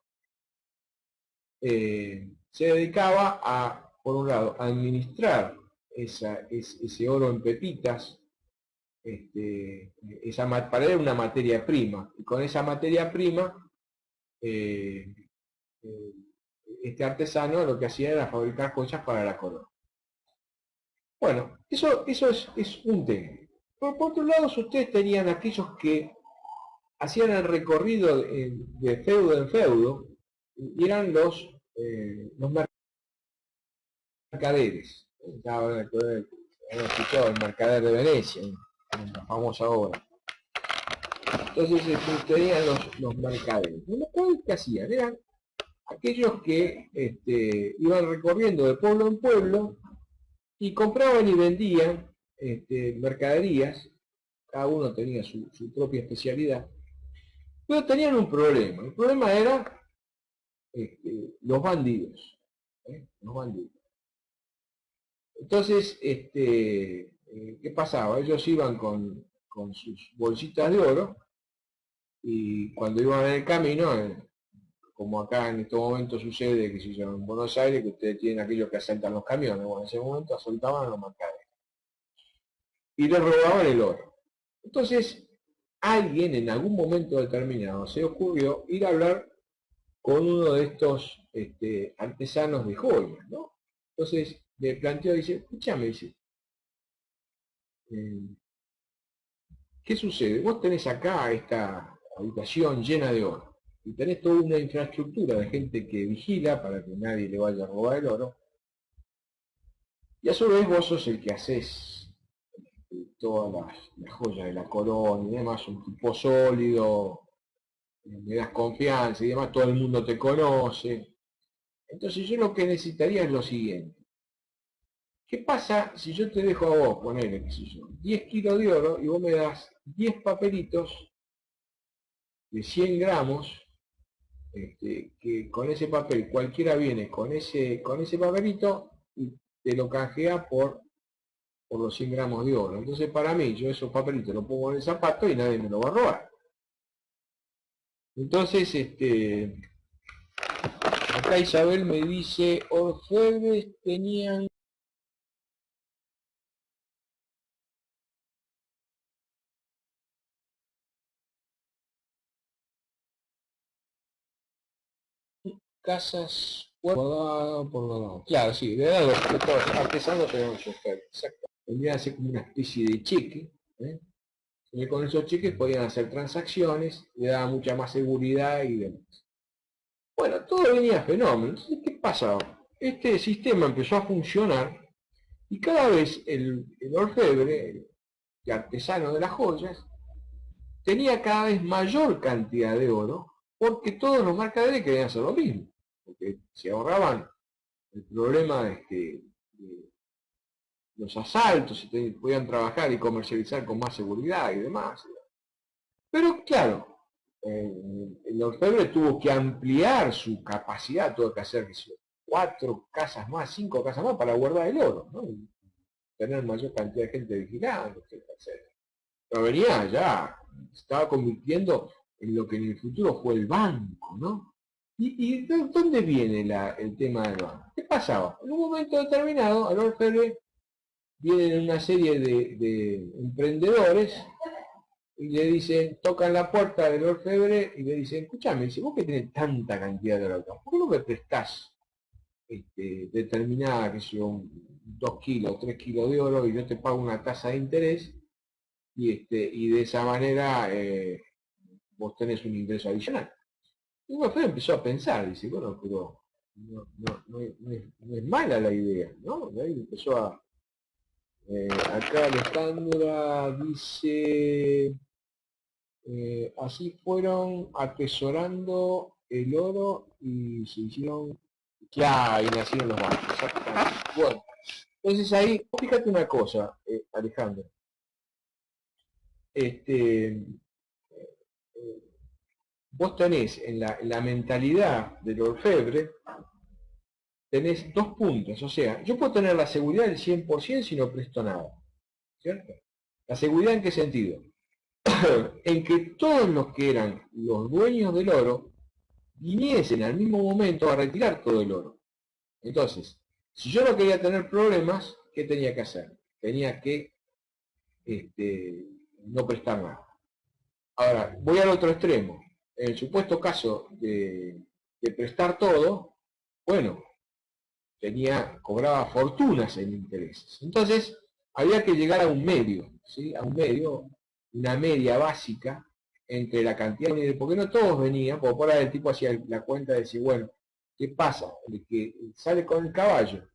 se dedicaba a, por un lado, a administrar ese oro en pepitas, para él una materia prima, y con esa materia prima, este artesano lo que hacía era fabricar joyas para la corona. Bueno, eso es un tema. Por otro lado, ustedes tenían aquellos que hacían el recorrido de feudo en feudo, y eran los mercaderes. Hemos escuchado el mercader de Venecia, la famosa obra. Entonces tenían los mercaderes. Los que hacían eran aquellos que iban recorriendo de pueblo en pueblo y compraban y vendían mercaderías. Cada uno tenía su propia especialidad, pero tenían un problema. El problema era los bandidos. Los bandidos. Entonces, ¿qué pasaba? Ellos iban con sus bolsitas de oro, y cuando iban en el camino, como acá en este momento sucede, que si en Buenos Aires, que ustedes tienen aquellos que asaltan los camiones, bueno, en ese momento asaltaban a los mercaderes y les robaban el oro. Entonces, alguien en algún momento determinado se ocurrió ir a hablar con uno de estos artesanos de joyas, ¿no? Entonces le planteó, dice, escúchame, dice, ¿qué sucede? Vos tenés acá esta habitación llena de oro y tenés toda una infraestructura de gente que vigila para que nadie le vaya a robar el oro, y a su vez vos sos el que haces todas las joyas de la corona y demás, un tipo sólido, me das confianza y demás, todo el mundo te conoce. Entonces yo lo que necesitaría es lo siguiente. ¿Qué pasa si yo te dejo a vos, ponele, qué sé yo, 10 kilos de oro y vos me das 10 papelitos de 100 gramos, que con ese papel cualquiera viene con ese papelito y te lo canjea por por los 100 gramos de oro. Entonces para mí, yo esos papelitos los pongo en el zapato y nadie me lo va a robar. Entonces, acá Isabel me dice, orfebres tenían casas por los lados. Claro, sí, de edad los artesanos eran los orfebres, exacto. Vendrían a ser como una especie de cheque, ¿eh? Y con esos cheques podían hacer transacciones, le daba mucha más seguridad y demás. Bueno, todo venía fenómeno. Entonces, ¿qué pasaba? Este sistema empezó a funcionar y cada vez el orfebre, el artesano de las joyas, tenía cada vez mayor cantidad de oro porque todos los mercaderes querían hacer lo mismo, porque se ahorraban el problema de los asaltos, y podían trabajar y comercializar con más seguridad y demás. Pero claro, el orfebre tuvo que ampliar su capacidad, tuvo que hacer 4 casas más, 5 casas más para guardar el oro, ¿no? Y tener mayor cantidad de gente vigilando, etc. Pero venía ya, se estaba convirtiendo en lo que en el futuro fue el banco, ¿no? ¿Y de dónde viene el tema del banco? ¿Qué pasaba? En un momento determinado, al orfebre vienen una serie de emprendedores y le dicen, tocan la puerta del orfebre y le dicen, escúchame, dice, vos que tenés tanta cantidad de oro acá, ¿por qué no me prestás determinada, que son 2 kilos, 3 kilos de oro y yo te pago una tasa de interés y de esa manera vos tenés un ingreso adicional? Y el orfebre empezó a pensar, dice, bueno, pero no es mala la idea, ¿no? Y ahí empezó a... acá Alejandra dice... así fueron atesorando el oro y se hicieron, claro, y nacieron los bancos, exactamente. Bueno, entonces ahí, fíjate una cosa, Alejandro, este, vos tenés en la mentalidad del orfebre, tenés 2 puntos, o sea, yo puedo tener la seguridad del 100% si no presto nada, ¿cierto? ¿La seguridad en qué sentido? En que todos los que eran los dueños del oro viniesen al mismo momento a retirar todo el oro. Entonces, si yo no quería tener problemas, ¿qué tenía que hacer? Tenía que no prestar nada. Ahora, voy al otro extremo. En el supuesto caso de prestar todo, bueno, cobraba fortunas en intereses. Entonces, había que llegar a un medio, ¿sí? A un medio, una media básica entre la cantidad de dinero, porque no todos venían, porque por ahí el tipo hacía la cuenta de decir, bueno, ¿qué pasa? El que sale con el caballo,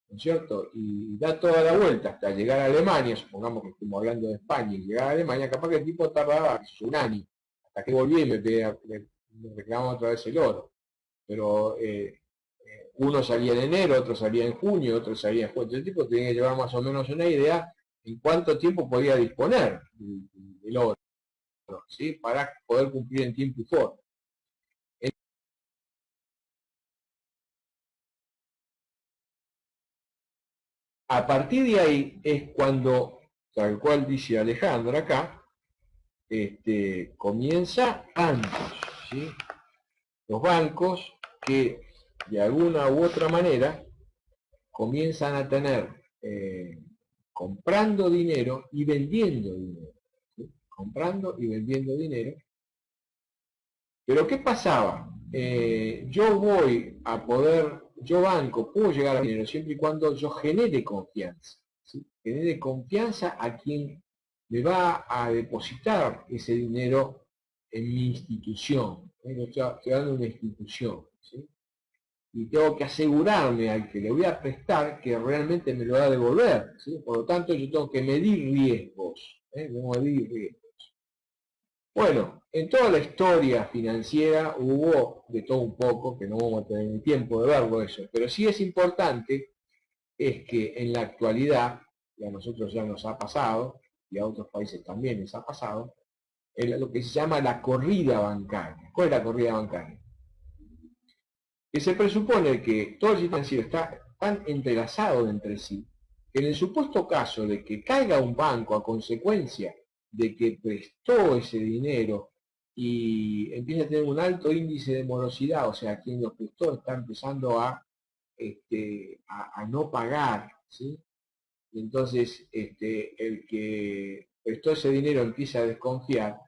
¿no es cierto? Y da toda la vuelta hasta llegar a Alemania, supongamos que estamos hablando de España, y llegar a Alemania, capaz que el tipo tardaba un año, hasta que volví y me reclamaba otra vez el oro. Pero uno salía en enero, otro salía en junio, otro salía en julio. El tipo tenía que llevar más o menos una idea en cuánto tiempo podía disponer del oro, ¿sí? Para poder cumplir en tiempo y forma. A partir de ahí es cuando, tal cual dice Alejandra acá, comienza antes, ¿sí? Los bancos que de alguna u otra manera comienzan a tener comprando dinero y vendiendo dinero, ¿sí? Comprando y vendiendo dinero. Pero ¿qué pasaba? Yo banco, puedo llegar a dinero siempre y cuando yo genere confianza, ¿sí? Genere confianza a quien me va a depositar ese dinero en mi institución. Estoy dando una institución, ¿sí? Y tengo que asegurarme al que le voy a prestar que realmente me lo va a devolver, ¿sí? Por lo tanto, yo tengo que medir riesgos, medir riesgos. Bueno, en toda la historia financiera hubo de todo un poco, que no vamos a tener tiempo de verlo eso, pero sí es importante, es que en la actualidad, y a nosotros ya nos ha pasado, y a otros países también les ha pasado, lo que se llama la corrida bancaria. ¿Cuál es la corrida bancaria? Que se presupone que todo el sistema financiero está tan entrelazado entre sí, que en el supuesto caso de que caiga un banco a consecuencia de que prestó ese dinero y empieza a tener un alto índice de morosidad, o sea, quien lo prestó está empezando a no pagar, ¿sí? Y entonces el que prestó ese dinero empieza a desconfiar,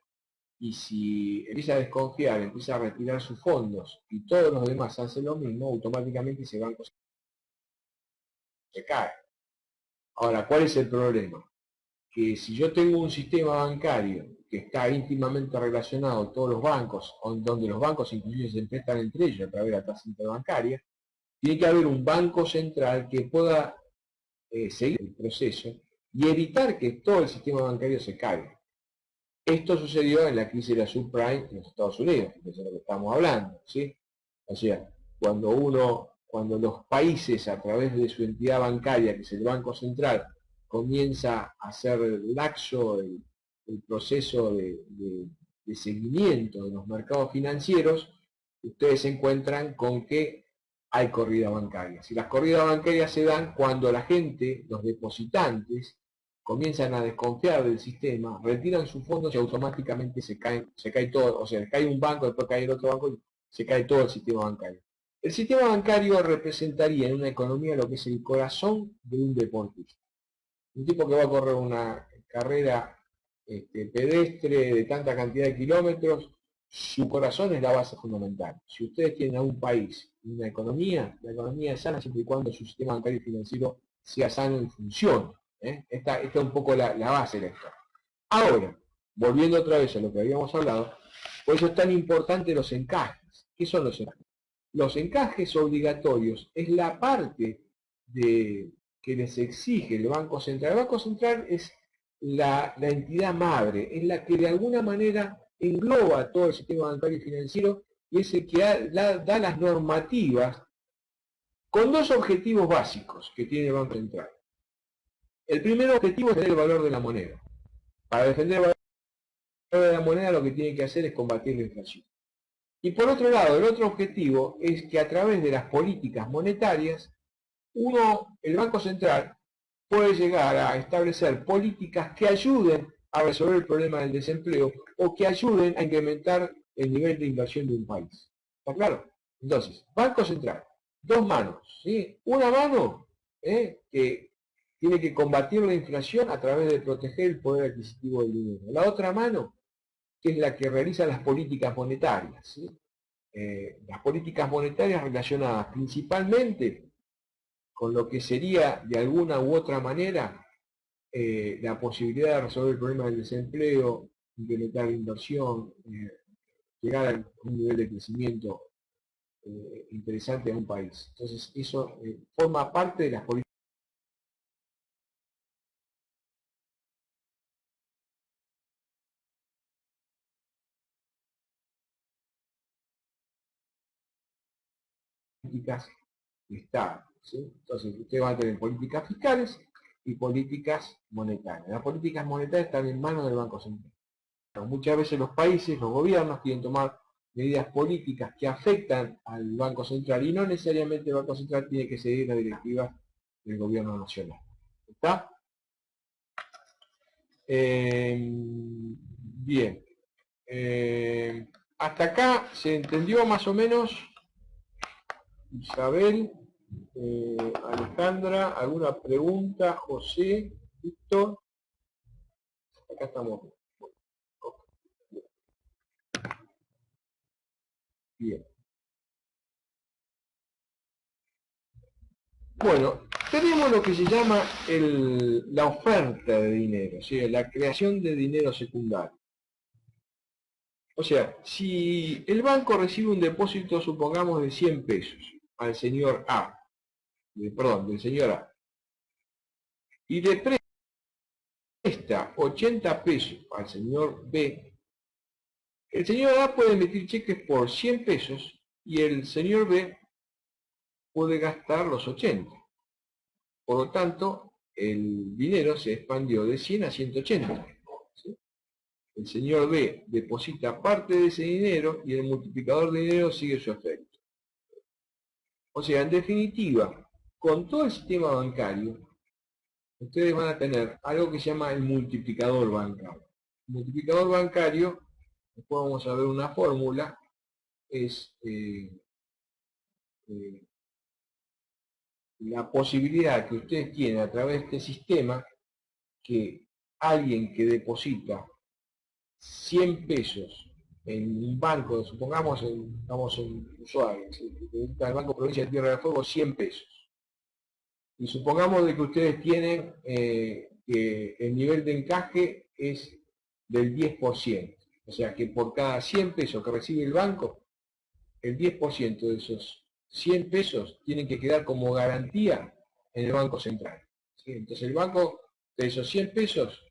y si empieza a desconfiar, empieza a retirar sus fondos y todos los demás hacen lo mismo, automáticamente ese banco se cae. Ahora, ¿cuál es el problema? Que si yo tengo un sistema bancario que está íntimamente relacionado a todos los bancos, donde los bancos inclusive se prestan entre ellos a través de la tasa interbancaria, tiene que haber un banco central que pueda seguir el proceso y evitar que todo el sistema bancario se caiga. Esto sucedió en la crisis de la subprime en los Estados Unidos, que es de lo que estamos hablando, ¿sí? O sea, cuando los países a través de su entidad bancaria, que es el Banco Central, comienza a hacer laxo el proceso de seguimiento de los mercados financieros, ustedes se encuentran con que hay corrida bancaria. Si las corridas bancarias se dan cuando la gente, los depositantes, comienzan a desconfiar del sistema, retiran sus fondos y automáticamente se cae todo, o sea, cae un banco, después cae el otro banco y se cae todo el sistema bancario. El sistema bancario representaría en una economía lo que es el corazón de un deportista. Un tipo que va a correr una carrera pedestre de tanta cantidad de kilómetros, su corazón es la base fundamental. Si ustedes tienen a un país, una economía, la economía es sana siempre y cuando su sistema bancario y financiero sea sano y funcione. Esta es un poco la base de esto. Ahora, volviendo otra vez a lo que habíamos hablado, por eso es tan importante los encajes. ¿Qué son los encajes? Los encajes obligatorios es la parte que les exige el Banco Central. El Banco Central es la entidad madre, es la que de alguna manera engloba todo el sistema bancario y financiero y es el que da las normativas con dos objetivos básicos que tiene el Banco Central. El primer objetivo es defender el valor de la moneda. Para defender el valor de la moneda lo que tiene que hacer es combatir la inflación. Y por otro lado, el otro objetivo es que a través de las políticas monetarias, el Banco Central puede llegar a establecer políticas que ayuden a resolver el problema del desempleo o que ayuden a incrementar el nivel de inversión de un país. ¿Está claro? Entonces, Banco Central, dos manos, ¿sí? Una mano que tiene que combatir la inflación a través de proteger el poder adquisitivo del dinero. La otra mano, que es la que realiza las políticas monetarias, ¿sí? Las políticas monetarias relacionadas principalmente con lo que sería de alguna u otra manera la posibilidad de resolver el problema del desempleo, incrementar la inversión, llegar a un nivel de crecimiento interesante en un país. Entonces eso forma parte de las políticas de Estado, ¿sí? Entonces ustedes van a tener políticas fiscales y políticas monetarias. Las políticas monetarias están en manos del Banco Central. Muchas veces los países, los gobiernos quieren tomar medidas políticas que afectan al Banco Central y no necesariamente el Banco Central tiene que seguir la directiva del gobierno nacional. ¿Está? Bien. Hasta acá se entendió más o menos. Isabel, Alejandra, ¿alguna pregunta? José, Víctor. Acá estamos. Bien. Bueno, tenemos lo que se llama la oferta de dinero, ¿sí? La creación de dinero secundario. O sea, si el banco recibe un depósito, supongamos, de 100 pesos al señor A, del señor A, y le presta 80 pesos al señor B, el señor A puede emitir cheques por 100 pesos y el señor B puede gastar los 80. Por lo tanto, el dinero se expandió de 100 a 180. ¿Sí? El señor B deposita parte de ese dinero y el multiplicador de dinero sigue su efecto. O sea, en definitiva, con todo el sistema bancario, ustedes van a tener algo que se llama el multiplicador bancario. El multiplicador bancario, después vamos a ver una fórmula, es la posibilidad que ustedes tienen a través de este sistema que alguien que deposita 100 pesos en un banco, supongamos, estamos en Ushuaia, el Banco Provincia de Tierra del Fuego, 100 pesos. Y supongamos de que ustedes tienen que el nivel de encaje es del 10%. O sea que por cada 100 pesos que recibe el banco, el 10% de esos 100 pesos tienen que quedar como garantía en el Banco Central. ¿Sí? Entonces el banco, de esos 100 pesos,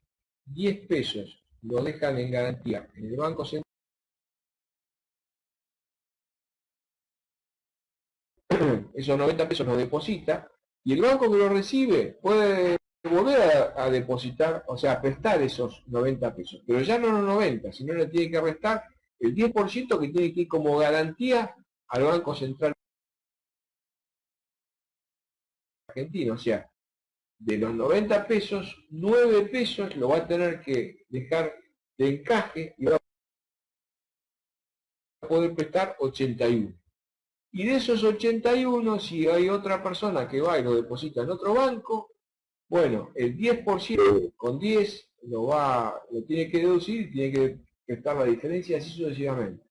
10 pesos los dejan en garantía en el Banco Central. Esos 90 pesos los deposita y el banco que lo recibe puede volver a depositar, o sea, a prestar esos 90 pesos, pero ya no los 90, sino le tiene que restar el 10% que tiene que ir como garantía al Banco Central argentino. O sea, de los 90 pesos, 9 pesos lo va a tener que dejar de encaje y va a poder prestar 81. Y de esos 81, si hay otra persona que va y lo deposita en otro banco, bueno, el 10% con 10 lo tiene que deducir y tiene que prestar la diferencia así sucesivamente.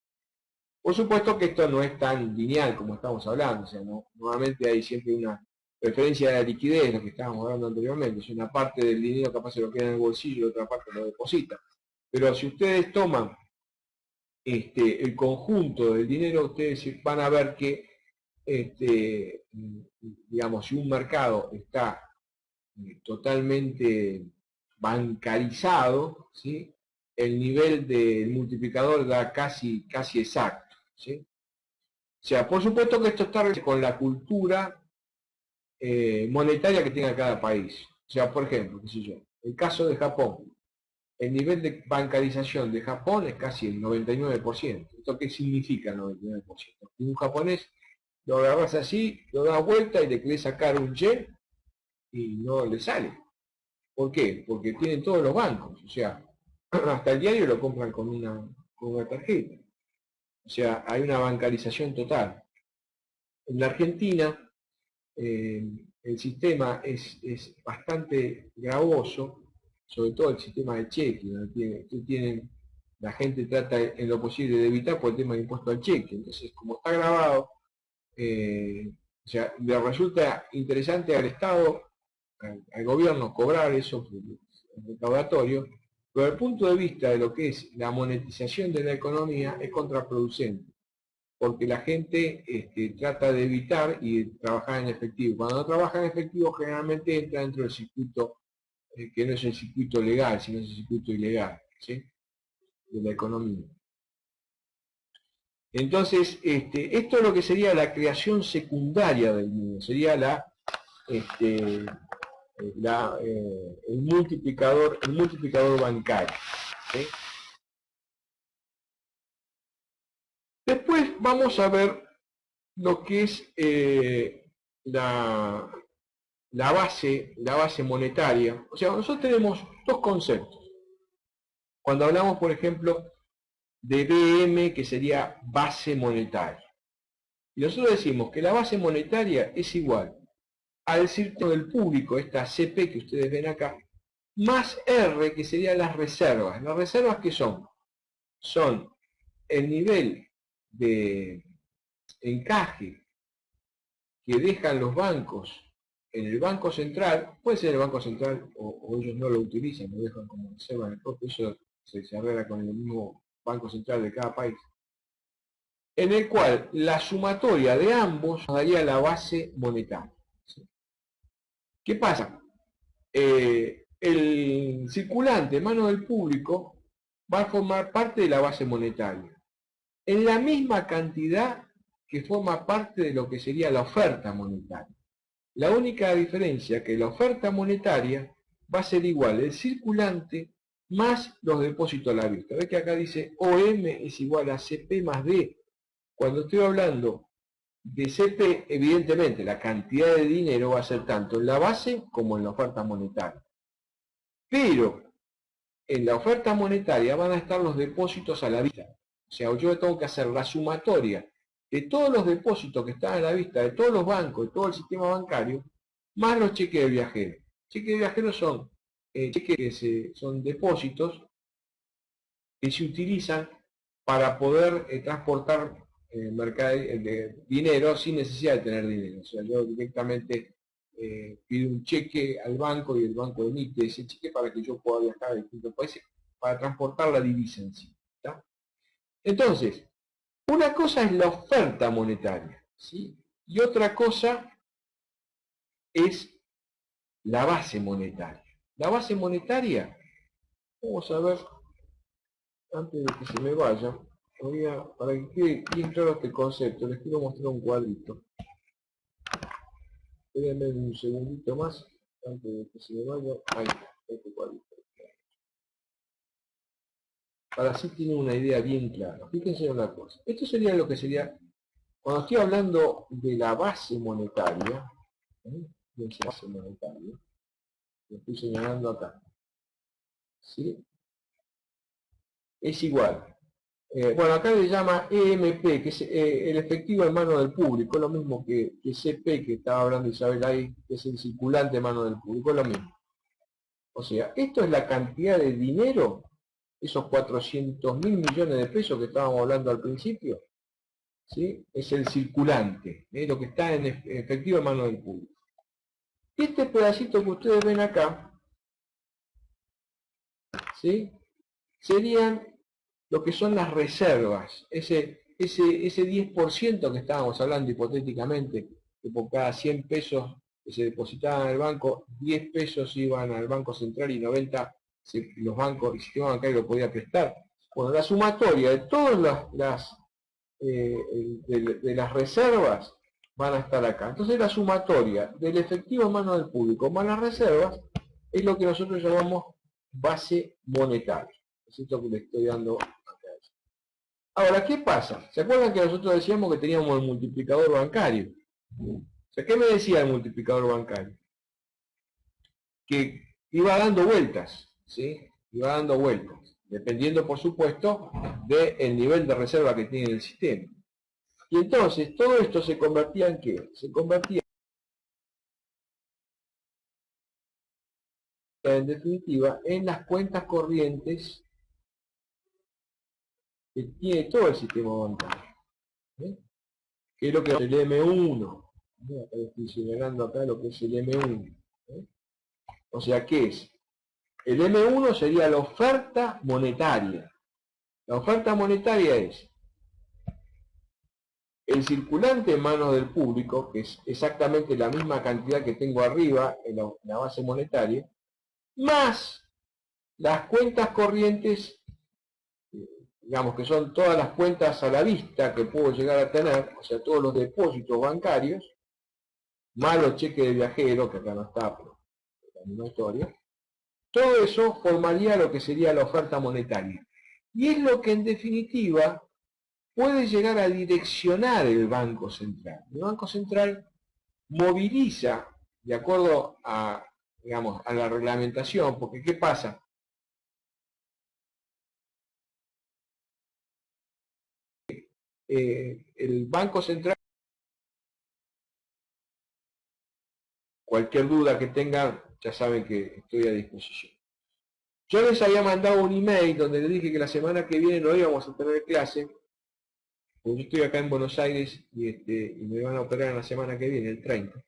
Por supuesto que esto no es tan lineal como estamos hablando, o sea, normalmente hay siempre una referencia a la liquidez, lo que estábamos hablando anteriormente, es una parte del dinero capaz se lo queda en el bolsillo y otra parte lo deposita. Pero si ustedes toman el conjunto del dinero, ustedes van a ver que, digamos, si un mercado está totalmente bancarizado, ¿sí? El nivel del multiplicador da casi exacto, ¿sí? O sea, por supuesto que esto está relacionado con la cultura monetaria que tenga cada país. O sea, por ejemplo, qué sé yo, el caso de Japón. El nivel de bancarización de Japón es casi el 99%. ¿Esto qué significa el 99%? Que un japonés lo agarras así, lo das vuelta y le querés sacar un yen y no le sale. ¿Por qué? Porque tienen todos los bancos. O sea, hasta el diario lo compran con una tarjeta. O sea, hay una bancarización total. En la Argentina, el sistema es bastante gravoso, sobre todo el sistema de cheque, donde la gente trata en lo posible de evitar por el tema de impuesto al cheque. Entonces, como está grabado, o sea, le resulta interesante al Estado, al gobierno, cobrar eso recaudatorio, pero desde el punto de vista de lo que es la monetización de la economía es contraproducente, porque la gente trata de evitar y trabajar en efectivo. Cuando no trabaja en efectivo generalmente entra dentro del circuito, que no es el circuito legal, sino es el circuito ilegal, ¿sí? De la economía. Entonces, esto es lo que sería la creación secundaria del mundo, sería el multiplicador bancario, ¿sí? Después vamos a ver lo que es la base monetaria. O sea, nosotros tenemos dos conceptos. Cuando hablamos, por ejemplo, de BM, que sería base monetaria. Y nosotros decimos que la base monetaria es igual al círculo del público, esta CP que ustedes ven acá, más R, que serían las reservas. ¿Las reservas qué son? Son el nivel de encaje que dejan los bancos en el Banco Central, puede ser el Banco Central o ellos no lo utilizan, lo dejan como reserva en el propio, eso se arregla con el mismo Banco Central de cada país, en el cual la sumatoria de ambos daría la base monetaria. ¿Qué pasa? El circulante en manos del público va a formar parte de la base monetaria, en la misma cantidad que forma parte de lo que sería la oferta monetaria. La única diferencia es que la oferta monetaria va a ser igual el circulante más los depósitos a la vista. ¿Ves que acá dice OM es igual a CP más D? Cuando estoy hablando de CP, evidentemente, la cantidad de dinero va a ser tanto en la base como en la oferta monetaria. Pero en la oferta monetaria van a estar los depósitos a la vista. O sea, yo tengo que hacer la sumatoria de todos los depósitos que están a la vista, de todos los bancos, de todo el sistema bancario, más los cheques de viajeros. Cheques de viajeros son cheques que son depósitos que se utilizan para poder transportar dinero sin necesidad de tener dinero. O sea, yo directamente pido un cheque al banco y el banco emite ese cheque para que yo pueda viajar a distintos países para transportar la divisa en sí. ¿Está? Entonces, una cosa es la oferta monetaria, ¿sí? Y otra cosa es la base monetaria. La base monetaria, vamos a ver, antes de que se me vaya, para que quede bien claro este concepto, les quiero mostrar un cuadrito. Espérenme un segundito más, antes de que se me vaya. Ahí está, este cuadrito. Para así tienen una idea bien clara. Fíjense en una cosa. Esto sería lo que sería, cuando estoy hablando de la base monetaria, base monetaria, lo estoy señalando acá, ¿sí? Es igual. Bueno, acá le llama EMP, que es el efectivo en mano del público, lo mismo que CP, que estaba hablando Isabel ahí, que es el circulante en mano del público, lo mismo. O sea, esto es la cantidad de dinero, esos 400.000 millones de pesos que estábamos hablando al principio, ¿sí? Es el circulante, lo que está en efectivo en mano del público. Este pedacito que ustedes ven acá, ¿sí? Serían lo que son las reservas, ese 10% que estábamos hablando hipotéticamente, que por cada 100 pesos que se depositaban en el banco, 10 pesos iban al Banco Central y 90 los bancos, el sistema bancario lo podía prestar. Bueno, la sumatoria de todas de las reservas van a estar acá. Entonces la sumatoria del efectivo en mano del público más las reservas es lo que nosotros llamamos base monetaria. Es esto que le estoy dando acá. Ahora, ¿qué pasa? ¿Se acuerdan que nosotros decíamos que teníamos el multiplicador bancario? O sea, ¿qué me decía el multiplicador bancario? Que iba dando vueltas, ¿sí? Iba dando vueltas, dependiendo, por supuesto, del nivel de reserva que tiene el sistema. Y entonces, todo esto se convertía en ¿qué? Se convertía, en definitiva, en las cuentas corrientes que tiene todo el sistema bancario. ¿Sí? Que es lo que es el M1. Estoy señalando acá lo que es el M1. ¿Sí? O sea, ¿qué es? El M1 sería la oferta monetaria. La oferta monetaria es el circulante en manos del público, que es exactamente la misma cantidad que tengo arriba en la base monetaria, más las cuentas corrientes, digamos que son todas las cuentas a la vista que puedo llegar a tener, o sea, todos los depósitos bancarios, más los cheques de viajero, que acá no está, pero es la misma historia. Todo eso formaría lo que sería la oferta monetaria. Y es lo que en definitiva puede llegar a direccionar el Banco Central. El Banco Central moviliza, de acuerdo a, digamos, a la reglamentación, porque ¿qué pasa? El Banco Central, cualquier duda que tengan, ya saben que estoy a disposición. Yo les había mandado un email donde les dije que la semana que viene no íbamos a tener clase, porque yo estoy acá en Buenos Aires y me van a operar en la semana que viene, el 30.